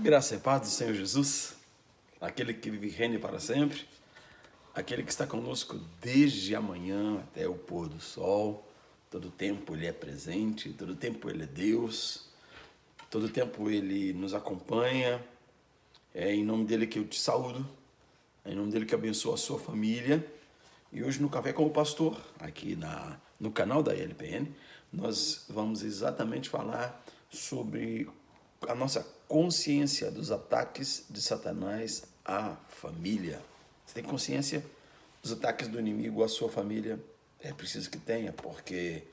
Graça e paz do Senhor Jesus, aquele que vive e reina para sempre, aquele que está conosco desde amanhã até o pôr do sol. Todo tempo Ele é presente, todo tempo Ele é Deus, todo tempo Ele nos acompanha. É em nome dEle que eu te saúdo, é em nome dEle que eu abençoo a sua família. E hoje no Café com o Pastor, aqui no canal da LPN, nós vamos exatamente falar sobre a nossa consciência dos ataques de Satanás à família. Você tem consciência dos ataques do inimigo à sua família? É preciso que tenha, porque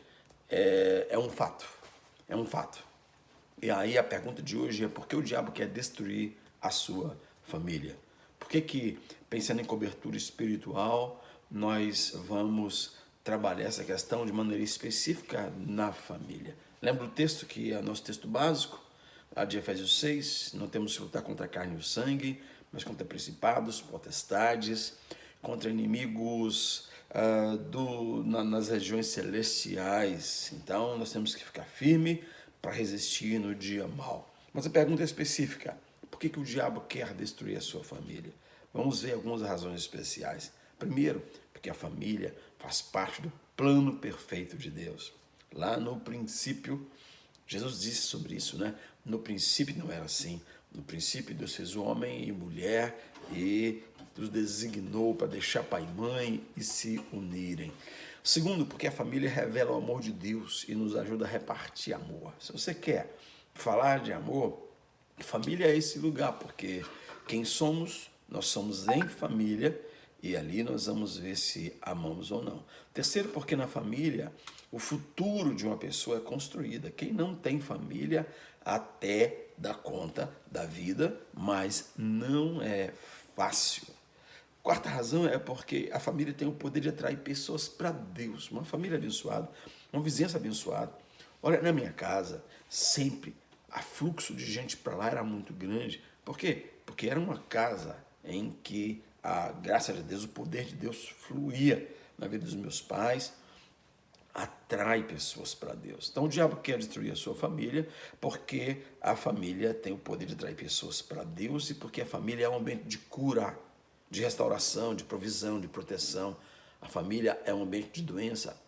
é um fato. É um fato. E aí a pergunta de hoje é: por que o diabo quer destruir a sua família? Por que, pensando em cobertura espiritual, nós vamos trabalhar essa questão de maneira específica na família? Lembra o texto que é o nosso texto básico? Lá de Efésios 6, não temos que lutar contra a carne e o sangue, mas contra principados, potestades, contra inimigos nas regiões celestiais. Então, nós temos que ficar firme para resistir no dia mau. Mas a pergunta é específica: por que o diabo quer destruir a sua família? Vamos ver algumas razões especiais. Primeiro, porque a família faz parte do plano perfeito de Deus. Lá no princípio, Jesus disse sobre isso, né? No princípio não era assim. No princípio Deus fez o homem e mulher e os designou para deixar pai e mãe e se unirem. Segundo, porque a família revela o amor de Deus e nos ajuda a repartir amor. Se você quer falar de amor, família é esse lugar, porque quem somos, nós somos em família e ali nós vamos ver se amamos ou não. Terceiro, porque na família o futuro de uma pessoa é construída. Quem não tem família até dá conta da vida, mas não é fácil. Quarta razão é porque a família tem o poder de atrair pessoas para Deus. Uma família abençoada, uma vizinhança abençoada. Olha, na minha casa, sempre a fluxo de gente para lá era muito grande. Por quê? Porque era uma casa em que a graça de Deus, o poder de Deus fluía na vida dos meus pais, atrai pessoas para Deus. Então o diabo quer destruir a sua família porque a família tem o poder de atrair pessoas para Deus e porque a família é um ambiente de cura, de restauração, de provisão, de proteção. A família é um ambiente de doença?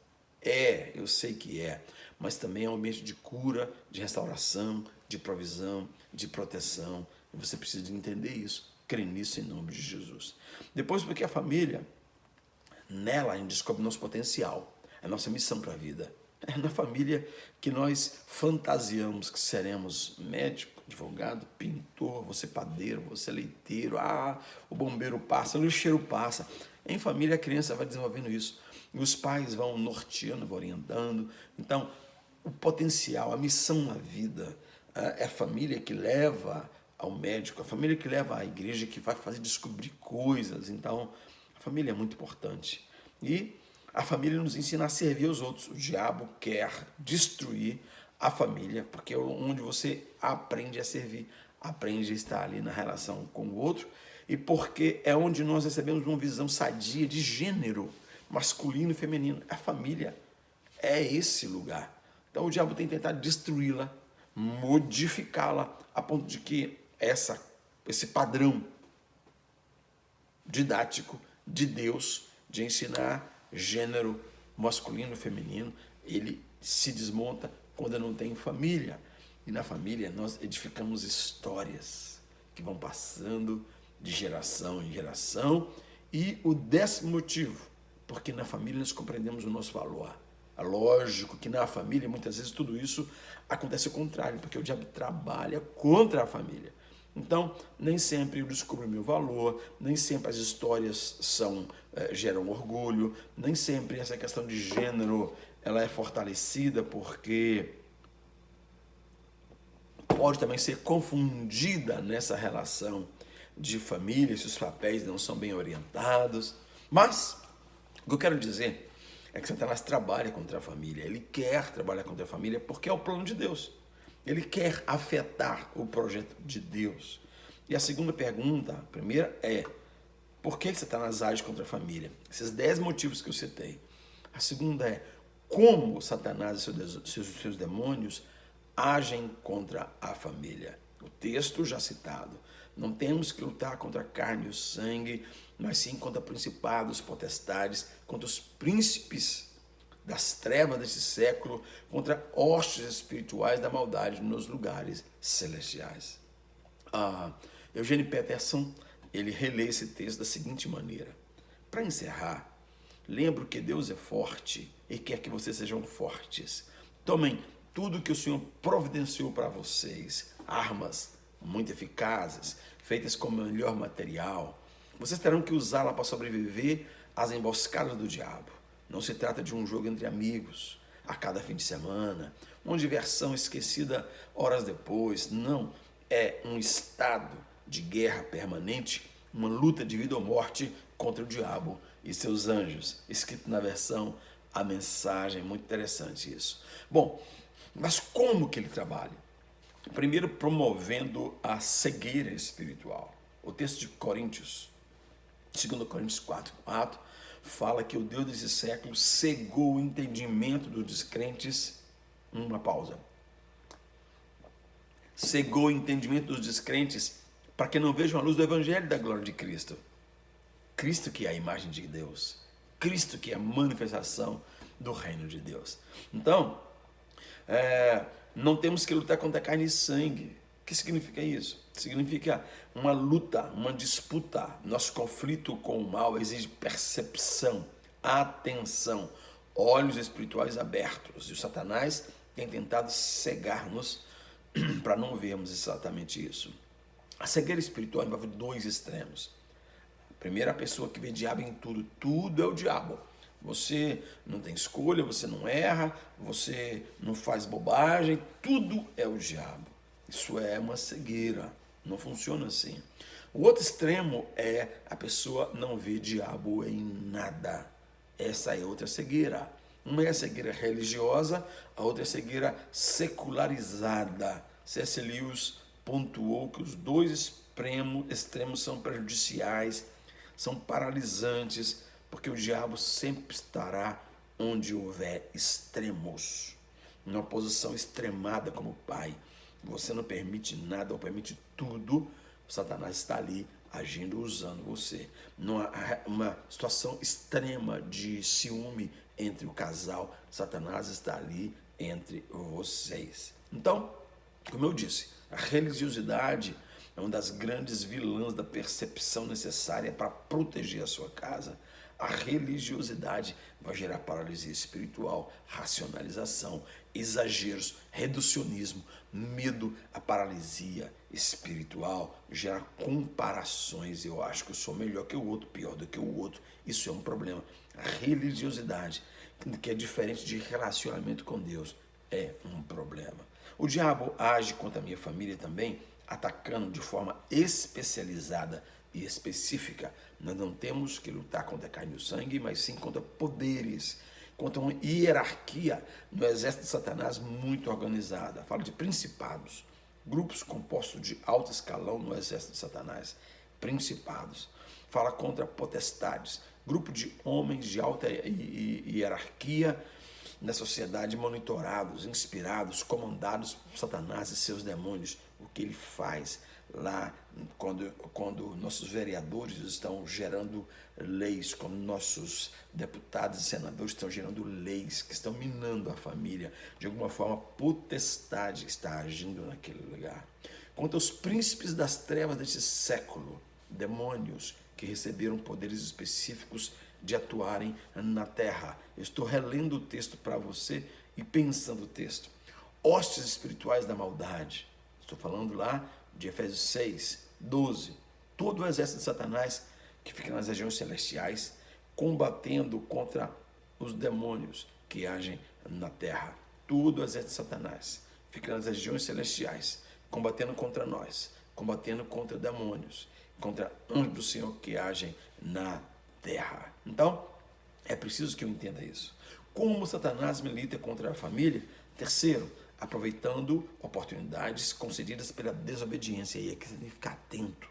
Eu sei que é, mas também é um ambiente de cura, de restauração, de provisão, de proteção. E você precisa de entender isso, crer nisso em nome de Jesus. Depois, porque a família, nela a gente descobre nosso potencial, a nossa missão para a vida. É na família que nós fantasiamos que seremos médico, advogado, pintor, você padeiro, você leiteiro, o bombeiro passa, o lixeiro passa. Em família a criança vai desenvolvendo isso. E os pais vão norteando, vão orientando. Então, o potencial, a missão na vida, é a família que leva ao médico, a família que leva à igreja, que vai fazer descobrir coisas. Então, a família é muito importante. E a família nos ensina a servir os outros. O diabo quer destruir a família, porque é onde você aprende a servir, aprende a estar ali na relação com o outro, e porque é onde nós recebemos uma visão sadia de gênero, masculino e feminino. A família é esse lugar. Então o diabo tem tentado destruí-la, modificá-la, a ponto de que esse padrão didático de Deus, de ensinar gênero masculino e feminino, ele se desmonta quando não tem família. E na família nós edificamos histórias que vão passando de geração em geração. E o 10º motivo, porque na família nós compreendemos o nosso valor. É lógico que na família muitas vezes tudo isso acontece ao contrário, porque o diabo trabalha contra a família. Então, nem sempre eu descubro o meu valor, nem sempre as histórias geram orgulho, nem sempre essa questão de gênero ela é fortalecida, porque pode também ser confundida nessa relação de família, se os papéis não são bem orientados. Mas, o que eu quero dizer é que Satanás trabalha contra a família, ele quer trabalhar contra a família porque é o plano de Deus. Ele quer afetar o projeto de Deus. E a segunda pergunta, a primeira é: por que Satanás age contra a família? Esses 10 motivos que eu citei. A segunda é: como Satanás e seus demônios agem contra a família? O texto já citado. Não temos que lutar contra a carne e o sangue, mas sim contra principados, potestades, contra os príncipes das trevas deste século, contra hostes espirituais da maldade nos lugares celestiais. Eugene Peterson, ele relê esse texto da seguinte maneira: para encerrar, lembro que Deus é forte e quer que vocês sejam fortes. Tomem tudo que o Senhor providenciou para vocês, armas muito eficazes, feitas com o melhor material. Vocês terão que usá-la para sobreviver às emboscadas do diabo. Não se trata de um jogo entre amigos, a cada fim de semana, uma diversão esquecida horas depois. Não, é um estado de guerra permanente, uma luta de vida ou morte contra o diabo e seus anjos. Escrito na versão A Mensagem, muito interessante isso. Bom, mas como que ele trabalha? Primeiro, promovendo a cegueira espiritual. O texto de Coríntios, 2 Coríntios 4:4, fala que o Deus desse século cegou o entendimento dos descrentes. Uma pausa. Cegou o entendimento dos descrentes para que não vejam a luz do Evangelho da glória de Cristo. Cristo que é a imagem de Deus. Cristo que é a manifestação do reino de Deus. Então, não temos que lutar contra carne e sangue. O que significa isso? Significa uma luta, uma disputa. Nosso conflito com o mal exige percepção, atenção, olhos espirituais abertos. E o Satanás tem tentado cegar-nos para não vermos exatamente isso. A cegueira espiritual envolve dois extremos. Primeiro, a pessoa que vê diabo em tudo. Tudo é o diabo. Você não tem escolha, você não erra, você não faz bobagem, tudo é o diabo. Isso é uma cegueira, não funciona assim. O outro extremo é a pessoa não vê diabo em nada. Essa é outra cegueira. Uma é a cegueira religiosa, a outra é a cegueira secularizada. C.S. Lewis pontuou que os dois extremos são prejudiciais, são paralisantes, porque o diabo sempre estará onde houver extremos. Numa posição extremada como pai, você não permite nada ou permite tudo, Satanás está ali agindo, usando você. Numa situação extrema de ciúme entre o casal, Satanás está ali entre vocês. Então, como eu disse, a religiosidade é uma das grandes vilãs da percepção necessária para proteger a sua casa. A religiosidade vai gerar paralisia espiritual, racionalização, exageros, reducionismo, medo. A paralisia espiritual gera comparações. Eu acho que eu sou melhor que o outro, pior do que o outro. Isso é um problema. A religiosidade, que é diferente de relacionamento com Deus, é um problema. O diabo age contra a minha família também, atacando de forma especializada e específica. Nós não temos que lutar contra a carne e o sangue, mas sim contra poderes, contra uma hierarquia no exército de Satanás muito organizada. Fala de principados, grupos compostos de alto escalão no exército de Satanás, principados. Fala contra potestades, grupo de homens de alta hierarquia na sociedade, monitorados, inspirados, comandados por Satanás e seus demônios. O que ele faz lá quando nossos vereadores estão gerando leis, quando nossos deputados e senadores estão gerando leis que estão minando a família, de alguma forma, potestade está agindo naquele lugar. Contra os príncipes das trevas deste século, demônios que receberam poderes específicos de atuarem na terra. Eu estou relendo o texto para você e pensando o texto. Hostes espirituais da maldade. Estou falando lá de Efésios 6:12. Todo o exército de Satanás que fica nas regiões celestiais, combatendo contra os demônios que agem na terra. Todo o exército de Satanás fica nas regiões celestiais, combatendo contra nós, combatendo contra demônios, contra anjos do Senhor que agem na terra. Então, é preciso que eu entenda isso. Como Satanás milita contra a família? Terceiro, aproveitando oportunidades concedidas pela desobediência. E aqui você tem que ficar atento.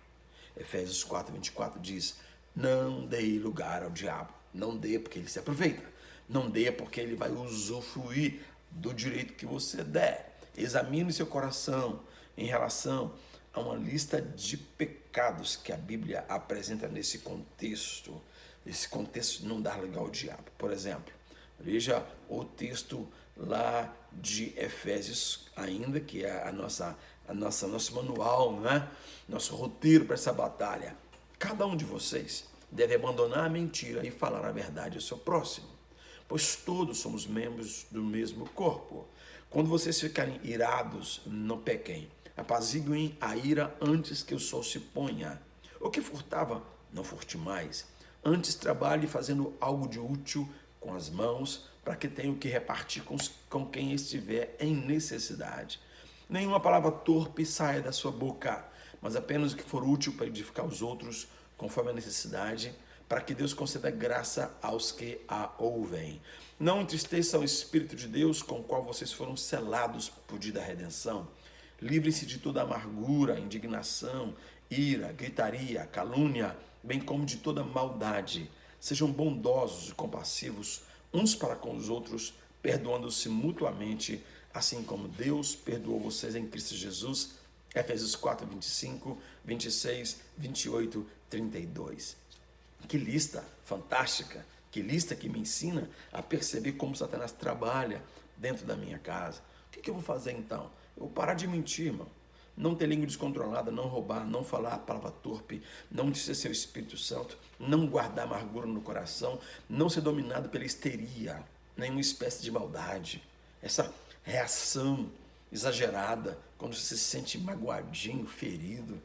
Efésios 4:24 diz: não dê lugar ao diabo. Não dê porque ele se aproveita. Não dê porque ele vai usufruir do direito que você der. Examine seu coração. em relação a uma lista de pecados que a Bíblia apresenta nesse contexto. Esse contexto de não dar lugar ao diabo. Por exemplo, veja o texto lá de Efésios, ainda que é nosso manual, né? Nosso roteiro para essa batalha. Cada um de vocês deve abandonar a mentira e falar a verdade ao seu próximo, pois todos somos membros do mesmo corpo. Quando vocês ficarem irados, não pequem. Apaziguem a ira antes que o sol se ponha. O que furtava, não furte mais. Antes trabalhe fazendo algo de útil com as mãos, para que tenha o que repartir com quem estiver em necessidade. Nenhuma palavra torpe saia da sua boca, mas apenas o que for útil para edificar os outros, conforme a necessidade, para que Deus conceda graça aos que a ouvem. Não entristeça o Espírito de Deus, com o qual vocês foram selados por dia da redenção. Livrem-se de toda amargura, indignação, ira, gritaria, calúnia, bem como de toda maldade. Sejam bondosos e compassivos uns para com os outros, perdoando-se mutuamente, assim como Deus perdoou vocês em Cristo Jesus. Efésios 4, 25, 26, 28, 32. Que lista fantástica, que lista que me ensina a perceber como Satanás trabalha dentro da minha casa. O que eu vou fazer então? Eu vou parar de mentir, irmão. Não ter língua descontrolada, não roubar, não falar a palavra torpe, não disser o Espírito Santo, não guardar amargura no coração, não ser dominado pela histeria, nenhuma espécie de maldade. Essa reação exagerada, quando você se sente magoadinho, ferido.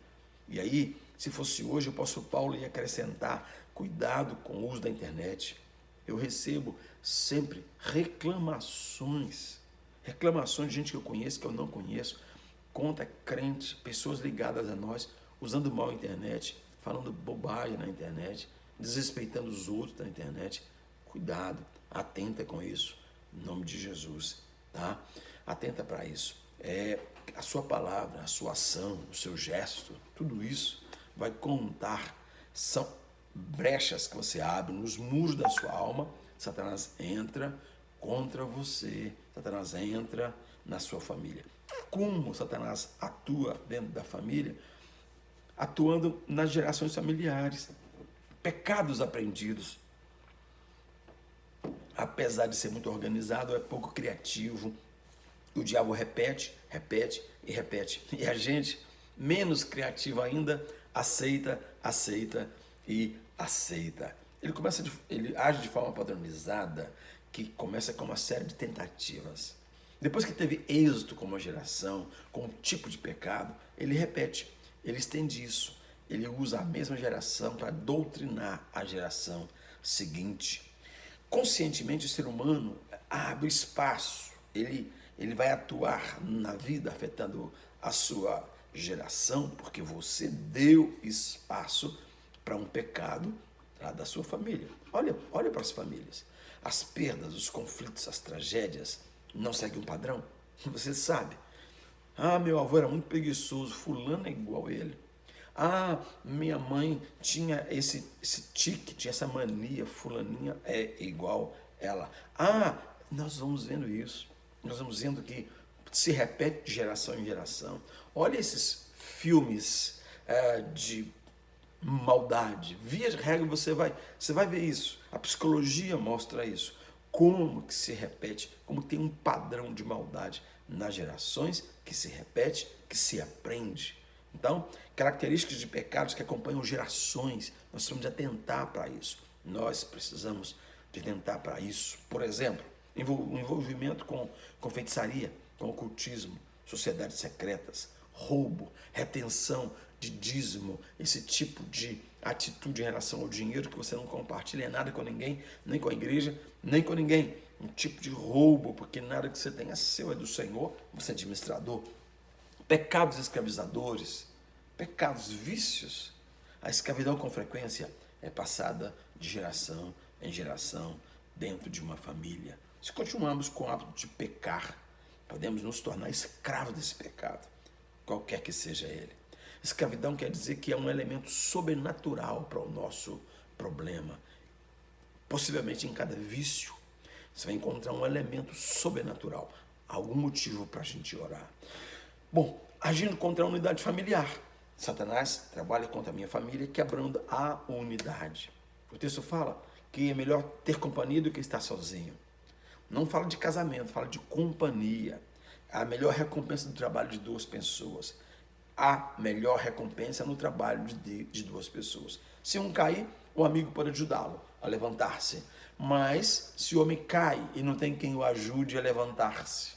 E aí, se fosse hoje, o apóstolo Paulo ia acrescentar: cuidado com o uso da internet. Eu recebo sempre reclamações de gente que eu conheço, que eu não conheço, contra crente, pessoas ligadas a nós, usando mal a internet, falando bobagem na internet, desrespeitando os outros na internet. Cuidado, atenta com isso, em nome de Jesus, tá? Atenta para isso. A sua palavra, a sua ação, o seu gesto, tudo isso vai contar. São brechas que você abre nos muros da sua alma. Satanás entra contra você, Satanás entra na sua família. Como Satanás atua dentro da família? Atuando nas gerações familiares, pecados aprendidos. Apesar de ser muito organizado, é pouco criativo. O diabo repete, repete e repete. E a gente, menos criativo ainda, aceita e aceita. Ele age de forma padronizada, que começa com uma série de tentativas. Depois que teve êxito com uma geração, com um tipo de pecado, ele repete, ele estende isso. Ele usa a mesma geração para doutrinar a geração seguinte. Conscientemente, o ser humano abre espaço. Ele vai atuar na vida, afetando a sua geração, porque você deu espaço para um pecado da sua família. Olha para as famílias. As perdas, os conflitos, as tragédias não seguem um padrão. Você sabe. Meu avô era muito preguiçoso, fulano é igual a ele. Minha mãe tinha esse tique, tinha essa mania, fulaninha é igual ela. Nós vamos vendo isso. Nós vamos vendo que se repete de geração em geração. Olha esses filmes de maldade. Via de regra você vai ver isso. A psicologia mostra isso. Como que se repete, como tem um padrão de maldade nas gerações que se repete, que se aprende. Então, características de pecados que acompanham gerações, nós precisamos de atentar para isso. Nós precisamos de atentar para isso. Por exemplo, envolvimento com feitiçaria, com ocultismo, sociedades secretas, roubo, retenção de dízimo, esse tipo de atitude em relação ao dinheiro que você não compartilha nada com ninguém, nem com a igreja, nem com ninguém. Um tipo de roubo, porque nada que você tem é seu, é do Senhor, você é administrador. Pecados escravizadores, pecados, vícios. A escravidão com frequência é passada de geração em geração dentro de uma família. Se continuarmos com o hábito de pecar, podemos nos tornar escravos desse pecado, qualquer que seja ele. Escravidão quer dizer que é um elemento sobrenatural para o nosso problema. Possivelmente em cada vício, você vai encontrar um elemento sobrenatural, algum motivo para a gente orar. Bom, agindo contra a unidade familiar. Satanás trabalha contra a minha família, quebrando a unidade. O texto fala que é melhor ter companhia do que estar sozinho. Não fala de casamento, fala de companhia. A melhor recompensa do trabalho de duas pessoas. A melhor recompensa no trabalho de duas pessoas. Se um cair, o amigo pode ajudá-lo a levantar-se. Mas se o homem cai e não tem quem o ajude a levantar-se.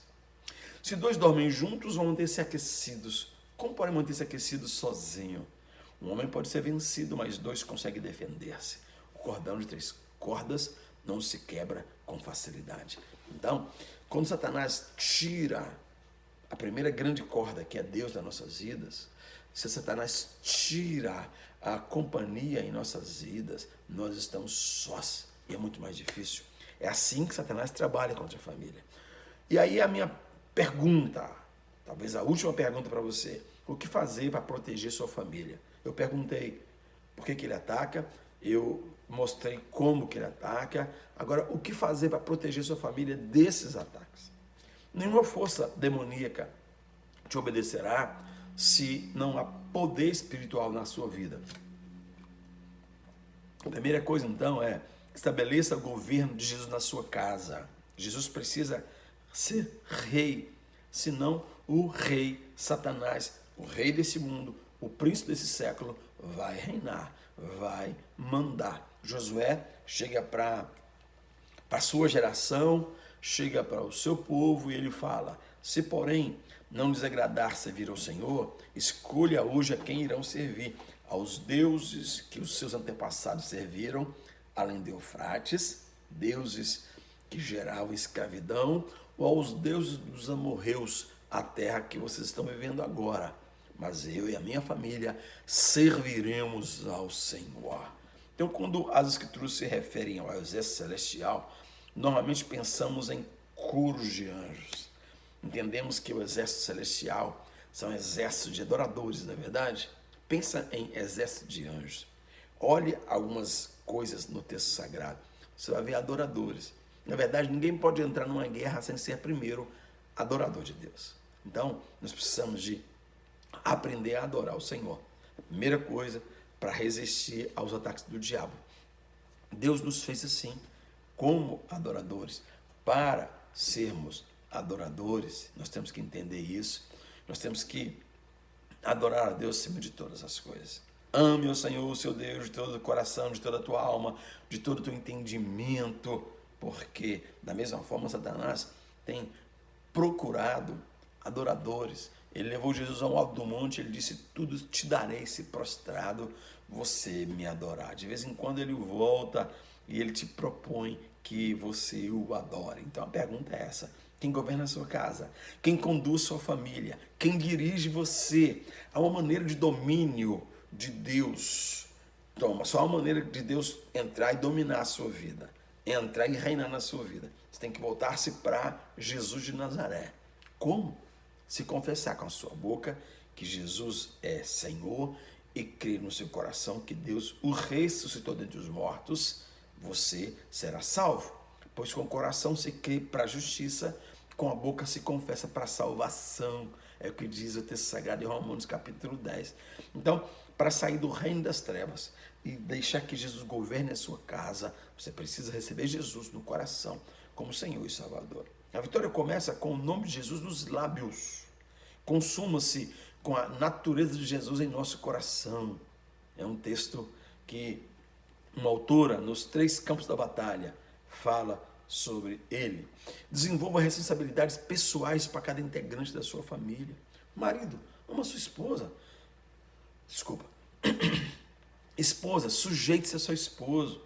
Se dois dormem juntos, vão manter-se aquecidos. Como podem manter-se aquecidos sozinho? Um homem pode ser vencido, mas dois conseguem defender-se. O cordão de 3 cordas não se quebra com facilidade. Então, quando Satanás tira a primeira grande corda, que é Deus das nossas vidas, se Satanás tira a companhia em nossas vidas, nós estamos sós e é muito mais difícil. É assim que Satanás trabalha contra a família. E aí a minha pergunta, talvez a última pergunta para você: o que fazer para proteger sua família? Eu perguntei por que ele ataca, eu mostrei como que ele ataca. Agora, o que fazer para proteger sua família desses ataques? Nenhuma força demoníaca te obedecerá se não há poder espiritual na sua vida. A primeira coisa, então, é estabeleça o governo de Jesus na sua casa. Jesus precisa ser rei, senão o rei Satanás, o rei desse mundo, o príncipe desse século, vai reinar, vai mandar. Josué chega para a sua geração, chega para o seu povo e ele fala: se porém não lhes agradar servir ao Senhor, escolha hoje a quem irão servir, aos deuses que os seus antepassados serviram, além de Eufrates, deuses que geravam escravidão, ou aos deuses dos amorreus, a terra que vocês estão vivendo agora. Mas eu e a minha família serviremos ao Senhor. Então, quando as escrituras se referem ao exército celestial, normalmente pensamos em coros de anjos. Entendemos que o exército celestial são exércitos de adoradores, não é verdade? Pensa em exército de anjos. Olhe algumas coisas no texto sagrado. Você vai ver adoradores. Na verdade, ninguém pode entrar numa guerra sem ser primeiro adorador de Deus. Então, nós precisamos de aprender a adorar o Senhor. A primeira coisa para resistir aos ataques do diabo. Deus nos fez assim, como adoradores. Para sermos adoradores, nós temos que entender isso. Nós temos que adorar a Deus acima de todas as coisas. Ame o Senhor, o seu Deus, de todo o coração, de toda a tua alma, de todo o teu entendimento, porque da mesma forma Satanás tem procurado adoradores. Ele levou Jesus ao alto do monte, ele disse: tudo te darei se prostrado você me adorar. De vez em quando ele volta e ele te propõe que você o adore. Então a pergunta é essa: quem governa a sua casa? Quem conduz sua família? Quem dirige você? Há uma maneira de domínio de Deus. Só há uma maneira de Deus entrar e dominar a sua vida, entrar e reinar na sua vida. Você tem que voltar-se para Jesus de Nazaré. Como? Se confessar com a sua boca que Jesus é Senhor e crer no seu coração que Deus o ressuscitou dentre os mortos, você será salvo. Pois com o coração se crê para a justiça, com a boca se confessa para a salvação. É o que diz o texto sagrado em Romanos capítulo 10. Então, para sair do reino das trevas e deixar que Jesus governe a sua casa, você precisa receber Jesus no coração como Senhor e Salvador. A vitória começa com o nome de Jesus nos lábios. Consuma-se com a natureza de Jesus em nosso coração. É um texto que uma autora, nos 3 campos da batalha, fala sobre ele. Desenvolva responsabilidades pessoais para cada integrante da sua família. Marido, ama sua esposa. Desculpa. Esposa, sujeite-se a seu esposo.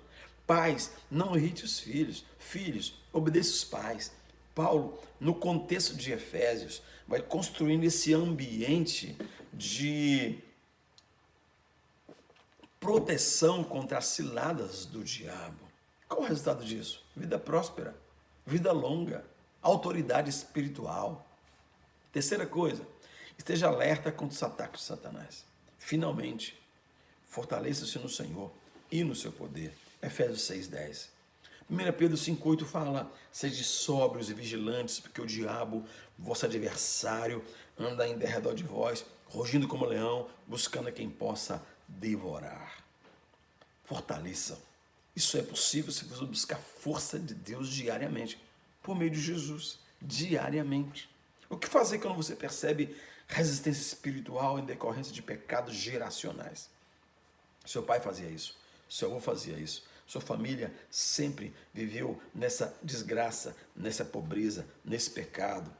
Pais, não irrite os filhos. Filhos, obedeça os pais. Paulo, no contexto de Efésios, vai construindo esse ambiente de proteção contra as ciladas do diabo. Qual o resultado disso? Vida próspera, vida longa, autoridade espiritual. Terceira coisa, esteja alerta contra os ataques de Satanás. Finalmente, fortaleça-se no Senhor e no seu poder. Efésios 6:10. 1 Pedro 5,8 fala: sede sóbrios e vigilantes, porque o diabo, vosso adversário, anda em derredor de vós, rugindo como leão, buscando a quem possa devorar. Fortaleça. Isso é possível se você buscar a força de Deus diariamente, por meio de Jesus, diariamente. O que fazer quando você percebe resistência espiritual em decorrência de pecados geracionais? Seu pai fazia isso, seu avô fazia isso, sua família sempre viveu nessa desgraça, nessa pobreza, nesse pecado.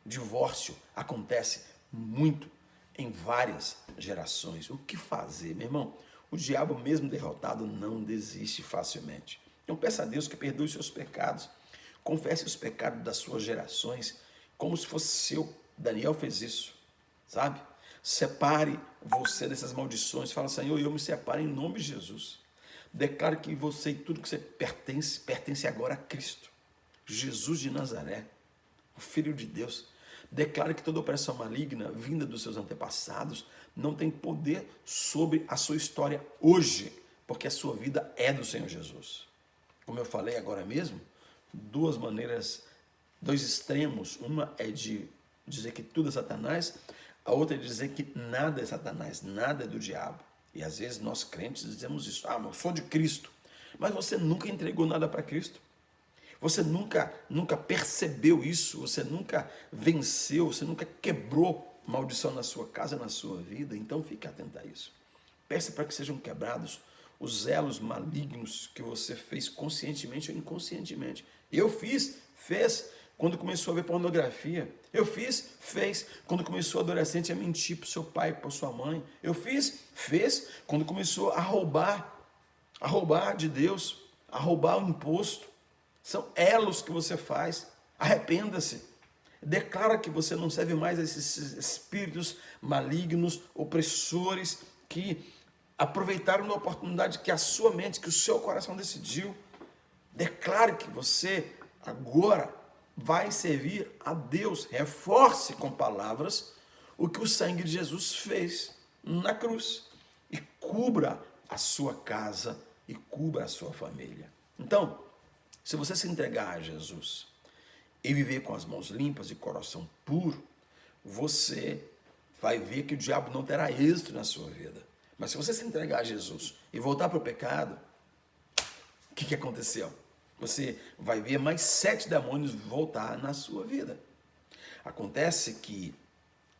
Divórcio acontece muito em várias gerações. O que fazer, meu irmão? O diabo, mesmo derrotado, não desiste facilmente. Então peça a Deus que perdoe os seus pecados. Confesse os pecados das suas gerações como se fosse seu. Daniel fez isso, sabe? Separe você dessas maldições. Fala: Senhor, eu me separo em nome de Jesus. Declare que você e tudo que você pertence agora a Cristo, Jesus de Nazaré, o Filho de Deus. Declare que toda opressão maligna vinda dos seus antepassados não tem poder sobre a sua história hoje, porque a sua vida é do Senhor Jesus. Como eu falei agora mesmo, duas maneiras, dois extremos. Uma é de dizer que tudo é Satanás, a outra é dizer que nada é Satanás, nada é do diabo. E às vezes nós crentes dizemos isso: ah, mas eu sou de Cristo. Mas você nunca entregou nada para Cristo. Você nunca percebeu isso, você nunca venceu, você nunca quebrou maldição na sua casa, na sua vida. Então fique atento a isso. Peça para que sejam quebrados os elos malignos que você fez conscientemente ou inconscientemente. Eu fez quando começou a ver pornografia. Eu fez quando começou adolescente a mentir para o seu pai, para sua mãe. Eu fez quando começou a roubar de Deus, a roubar o imposto. São elos que você faz. Arrependa-se. Declara que você não serve mais a esses espíritos malignos, opressores, que aproveitaram da oportunidade que a sua mente, que o seu coração decidiu. Declare que você agora vai servir a Deus. Reforce com palavras o que o sangue de Jesus fez na cruz. E cubra a sua casa e cubra a sua família. Então, se você se entregar a Jesus e viver com as mãos limpas e coração puro, você vai ver que o diabo não terá êxito na sua vida. Mas se você se entregar a Jesus e voltar para o pecado, o que aconteceu? Você vai ver mais 7 demônios voltar na sua vida. Acontece que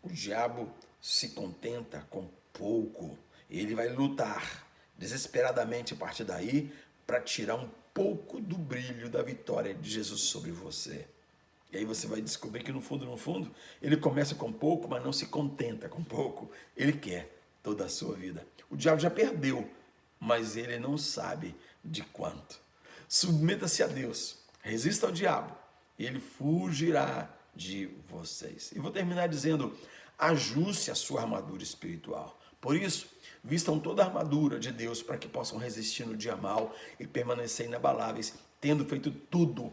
o diabo se contenta com pouco. Ele vai lutar desesperadamente a partir daí para tirar um pouco do brilho da vitória de Jesus sobre você. E aí você vai descobrir que no fundo, ele começa com pouco, mas não se contenta com pouco. Ele quer toda a sua vida. O diabo já perdeu, mas ele não sabe de quanto. Submeta-se a Deus, resista ao diabo, e ele fugirá de vocês. E vou terminar dizendo: ajuste a sua armadura espiritual. Por isso, vistam toda a armadura de Deus para que possam resistir no dia mal e permanecer inabaláveis, tendo feito tudo,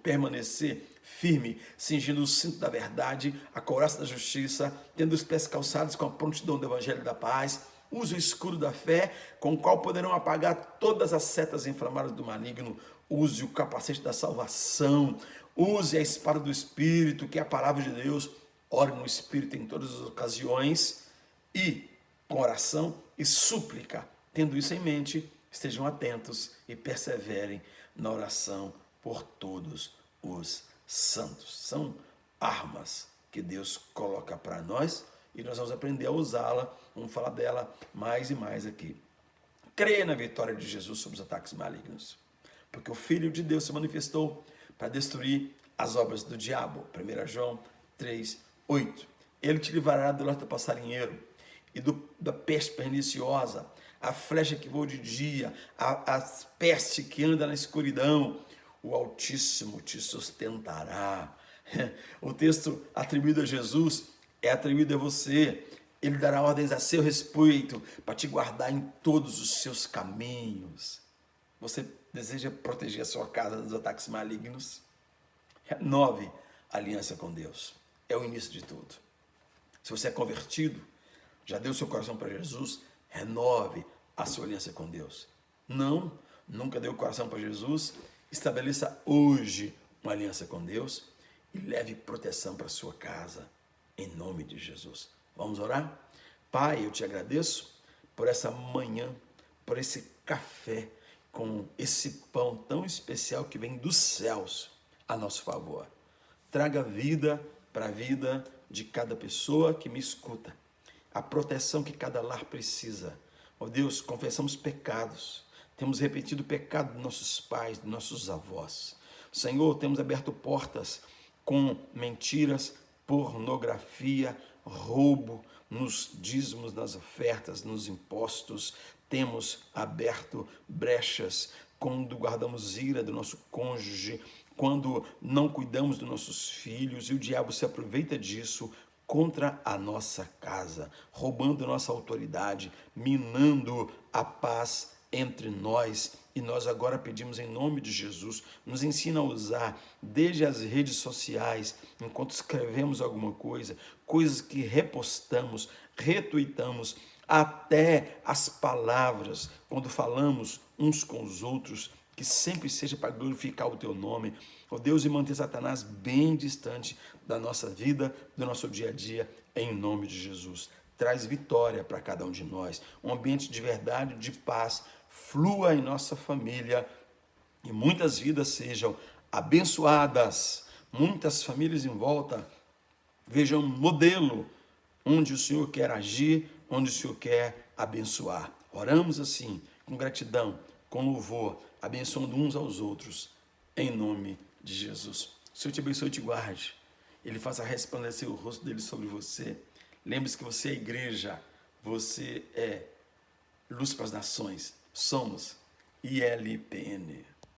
permanecer firme, cingindo o cinto da verdade, a couraça da justiça, tendo os pés calçados com a prontidão do evangelho da paz. Use o escudo da fé, com o qual poderão apagar todas as setas inflamadas do maligno. Use o capacete da salvação. Use a espada do Espírito, que é a palavra de Deus. Ore no Espírito em todas as ocasiões e com oração e súplica. Tendo isso em mente, estejam atentos e perseverem na oração por todos os santos. São armas que Deus coloca para nós e nós vamos aprender a usá-la. Vamos falar dela mais e mais aqui. Creia na vitória de Jesus sobre os ataques malignos, porque o Filho de Deus se manifestou para destruir as obras do diabo. 1 João 3:8. Ele te livrará do laço do passarinheiro e da peste perniciosa, a flecha que voa de dia, a peste que anda na escuridão. O Altíssimo te sustentará. O texto atribuído a Jesus é atribuído a você. Ele dará ordens a seu respeito para te guardar em todos os seus caminhos. Você deseja proteger a sua casa dos ataques malignos? Renove a aliança com Deus. É o início de tudo. Se você é convertido, já deu seu coração para Jesus, renove a sua aliança com Deus. Não nunca deu o coração para Jesus, estabeleça hoje uma aliança com Deus e leve proteção para a sua casa, em nome de Jesus. Vamos orar? Pai, eu te agradeço por essa manhã, por esse café, com esse pão tão especial que vem dos céus a nosso favor. Traga vida para a vida de cada pessoa que me escuta, a proteção que cada lar precisa. Ó Deus, confessamos pecados, temos repetido o pecado dos nossos pais, dos nossos avós. Senhor, temos aberto portas com mentiras, pornografia, roubo, nos dízimos, nas ofertas, nos impostos. Temos aberto brechas quando guardamos ira do nosso cônjuge, quando não cuidamos dos nossos filhos, e o diabo se aproveita disso contra a nossa casa, roubando nossa autoridade, minando a paz entre nós. E nós agora pedimos em nome de Jesus, nos ensina a usar desde as redes sociais, enquanto escrevemos alguma coisa, coisas que repostamos, retuitamos, até as palavras, quando falamos uns com os outros, que sempre seja para glorificar o teu nome, ó Deus, e manter Satanás bem distante da nossa vida, do nosso dia a dia, em nome de Jesus. Traz vitória para cada um de nós, um ambiente de verdade, de paz, flua em nossa família e muitas vidas sejam abençoadas, muitas famílias em volta vejam um modelo onde o Senhor quer agir, onde o Senhor quer abençoar. Oramos assim, com gratidão, com louvor, abençoando uns aos outros, em nome de Jesus. O Senhor te abençoe e te guarde. Ele faça resplandecer o rosto dele sobre você. Lembre-se que você é igreja, você é luz para as nações. Somos ILPN.